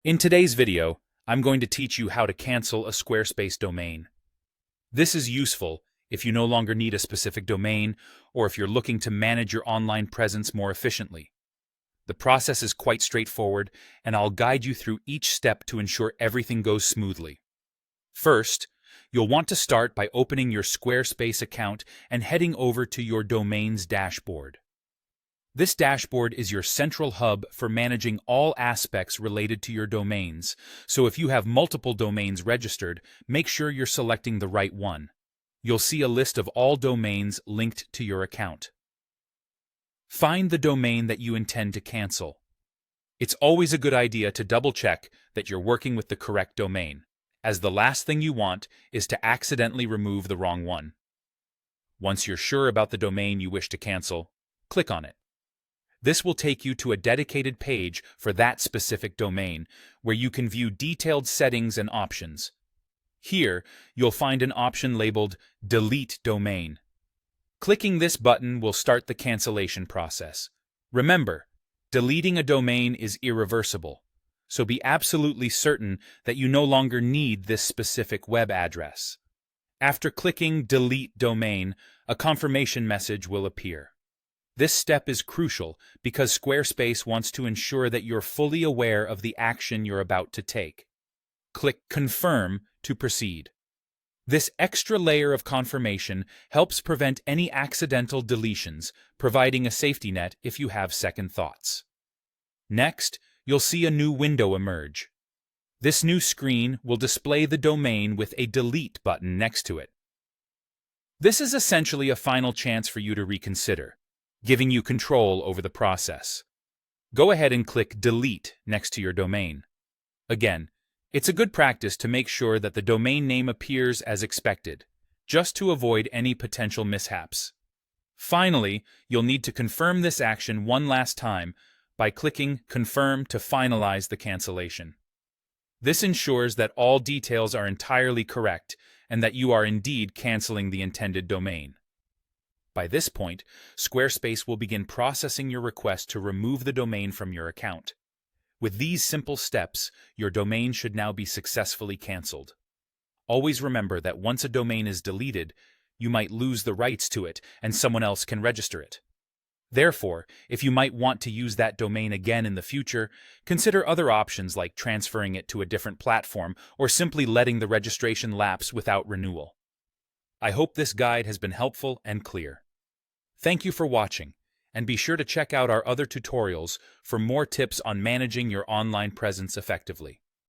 In today's video, I'm going to teach you how to cancel a Squarespace domain. This is useful if you no longer need a specific domain or if you're looking to manage your online presence more efficiently. The process is quite straightforward, and I'll guide you through each step to ensure everything goes smoothly. First, you'll want to start by opening your Squarespace account and heading over to your domain's dashboard. This dashboard is your central hub for managing all aspects related to your domains, so if you have multiple domains registered, make sure you're selecting the right one. You'll see a list of all domains linked to your account. Find the domain that you intend to cancel. It's always a good idea to double-check that you're working with the correct domain, as the last thing you want is to accidentally remove the wrong one. Once you're sure about the domain you wish to cancel, click on it. This will take you to a dedicated page for that specific domain, where you can view detailed settings and options. Here, you'll find an option labeled Delete Domain. Clicking this button will start the cancellation process. Remember, deleting a domain is irreversible, so be absolutely certain that you no longer need this specific web address. After clicking Delete Domain, a confirmation message will appear. This step is crucial because Squarespace wants to ensure that you're fully aware of the action you're about to take. Click Confirm to proceed. This extra layer of confirmation helps prevent any accidental deletions, providing a safety net if you have second thoughts. Next, you'll see a new window emerge. This new screen will display the domain with a Delete button next to it. This is essentially a final chance for you to reconsider, giving you control over the process. Go ahead and click Delete next to your domain. Again, it's a good practice to make sure that the domain name appears as expected, just to avoid any potential mishaps. Finally, you'll need to confirm this action one last time by clicking Confirm to finalize the cancellation. This ensures that all details are entirely correct and that you are indeed canceling the intended domain. By this point, Squarespace will begin processing your request to remove the domain from your account. With these simple steps, your domain should now be successfully canceled. Always remember that once a domain is deleted, you might lose the rights to it and someone else can register it. Therefore, if you might want to use that domain again in the future, consider other options like transferring it to a different platform or simply letting the registration lapse without renewal. I hope this guide has been helpful and clear. Thank you for watching, and be sure to check out our other tutorials for more tips on managing your online presence effectively.